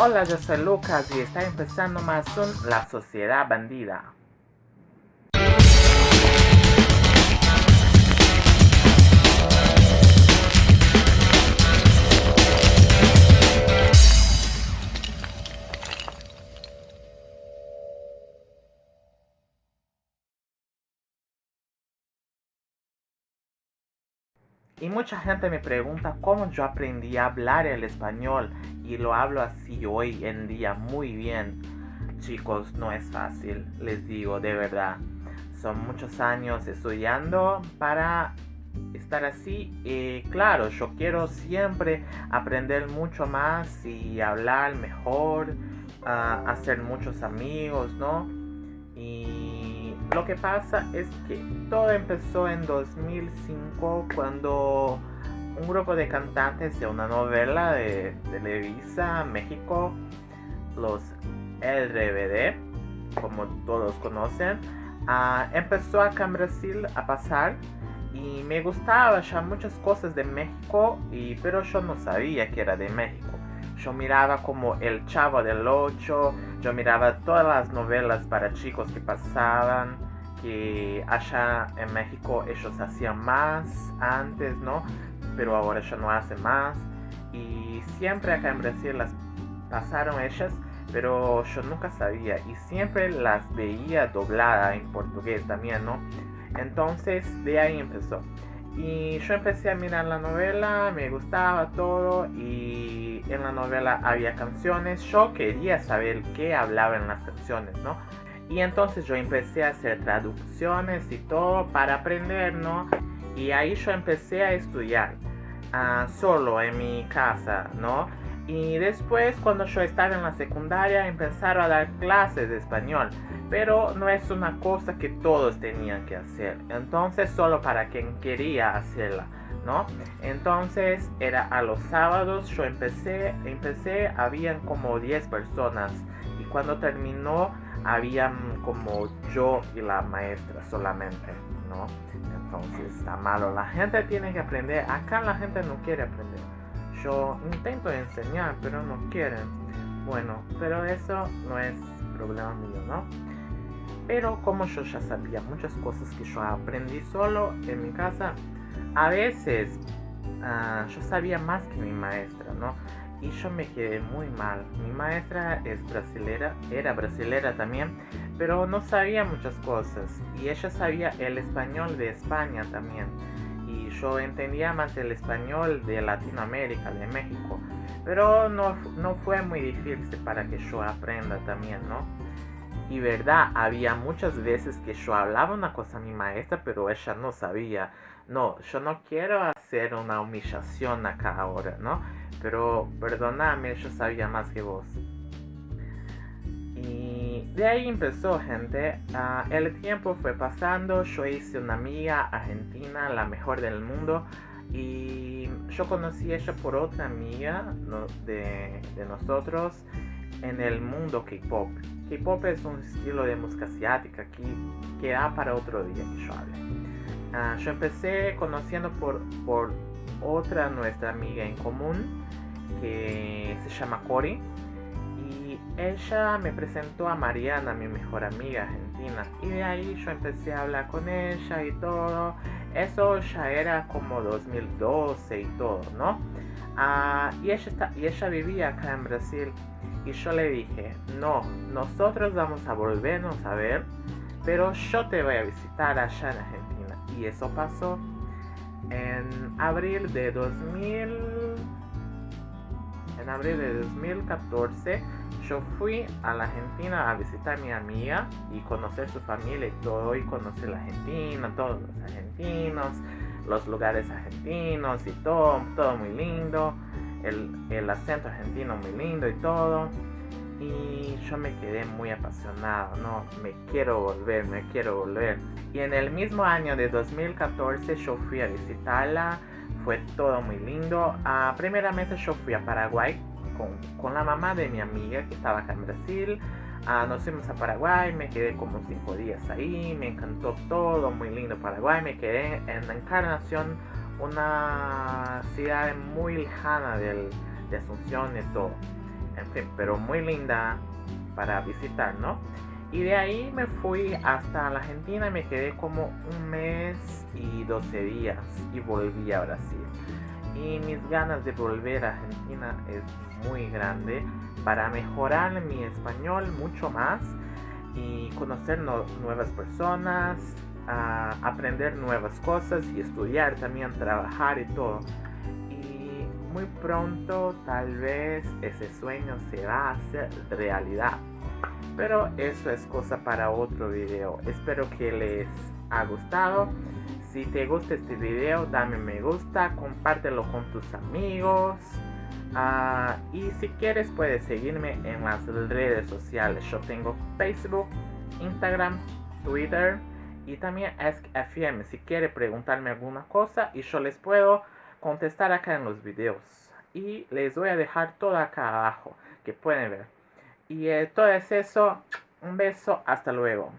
Hola, yo soy Lucas y está empezando más un La Sociedad Bandida. Y mucha gente me pregunta cómo yo aprendí a hablar el español y lo hablo así hoy en día muy bien. Chicos, no es fácil, les digo de verdad. Son muchos años estudiando para estar así. Y claro, yo quiero siempre aprender mucho más y hablar mejor, hacer muchos amigos, ¿no? Y lo que pasa es que todo empezó en 2005 cuando un grupo de cantantes de una novela de Televisa, México, los RBD, como todos conocen, empezó acá en Brasil a pasar y me gustaba ya muchas cosas de México, pero yo no sabía que era de México. Yo miraba como El Chavo del Ocho, yo miraba todas las novelas para chicos que pasaban, que allá en México ellos hacían más antes, ¿no? Pero ahora ya no hacen más. Y siempre acá en Brasil las pasaron ellas, pero yo nunca sabía y siempre las veía dobladas en portugués también, ¿no? Entonces de ahí empezó. Y yo empecé a mirar la novela, me gustaba todo y en la novela había canciones. Yo quería saber qué hablaban las canciones, ¿no? Y entonces yo empecé a hacer traducciones y todo para aprender, ¿no? Y ahí yo empecé a estudiar solo en mi casa, ¿no? Y después cuando yo estaba en la secundaria empezaron a dar clases de español, pero no es una cosa que todos tenían que hacer, entonces solo para quien quería hacerla, ¿no? Entonces era a los sábados, yo empecé, habían como 10 personas y cuando terminó habían como yo y la maestra solamente, ¿no? Entonces está malo, la gente tiene que aprender, acá la gente no quiere aprender. Yo intento enseñar, pero no quieren. Bueno, pero eso no es problema mío, ¿no? Pero como yo ya sabía muchas cosas que yo aprendí solo en mi casa, a veces yo sabía más que mi maestra, ¿no? Y yo me quedé muy mal. Mi maestra es brasilera, era brasilera también, pero no sabía muchas cosas. Y ella sabía el español de España también. Y yo entendía más el español de Latinoamérica, de México. Pero no fue muy difícil para que yo aprenda también, ¿no? Y verdad, había muchas veces que yo hablaba una cosa a mi maestra, pero ella no sabía. No, yo no quiero hacer una humillación acá ahora, ¿no? Pero perdóname, yo sabía más que vos. Y de ahí empezó, gente. El tiempo fue pasando, yo hice una amiga argentina, la mejor del mundo. Y yo conocí a ella por otra amiga, ¿no? de nosotros en el mundo K-pop. K-pop es un estilo de música asiática que da para otro día que yo hable. Yo empecé conociendo por otra nuestra amiga en común que se llama Cori. Y ella me presentó a Mariana, mi mejor amiga argentina. Y de ahí yo empecé a hablar con ella y todo. Eso ya era como 2012 y todo, ¿no? Y ella vivía acá en Brasil. Y yo le dije, no, nosotros vamos a volvernos a ver, pero yo te voy a visitar allá en Argentina. Y eso pasó en abril de 2014. Yo fui a la Argentina a visitar a mi amiga y conocer su familia y todo, y conocer la Argentina, todos los argentinos, los lugares argentinos y todo muy lindo. El acento argentino muy lindo y todo. Y yo me quedé muy apasionado, ¿no? Me quiero volver. Y en el mismo año de 2014 yo fui a visitarla. Fue todo muy lindo. Primeramente yo fui a Paraguay con la mamá de mi amiga que estaba acá en Brasil. Nos fuimos a Paraguay, me quedé como 5 días ahí. Me encantó todo, muy lindo Paraguay. Me quedé en Encarnación, una ciudad muy lejana de Asunción y todo. en fin, pero muy linda para visitar, ¿no? Y de ahí me fui hasta la Argentina y me quedé como un mes y 12 días y volví a Brasil. Y mis ganas de volver a Argentina es muy grande para mejorar mi español mucho más y conocer nuevas personas, aprender nuevas cosas y estudiar también, trabajar y todo. Y muy pronto tal vez ese sueño se va a hacer realidad. Pero eso es cosa para otro video. Espero que les ha gustado. Si te gusta este video, dame me gusta, compártelo con tus amigos. Y si quieres puedes seguirme en las redes sociales. Yo tengo Facebook, Instagram, Twitter y también AskFM. Si quiere preguntarme alguna cosa y yo les puedo contestar acá en los videos. Y les voy a dejar todo acá abajo que pueden ver. Y todo es eso. Un beso. Hasta luego.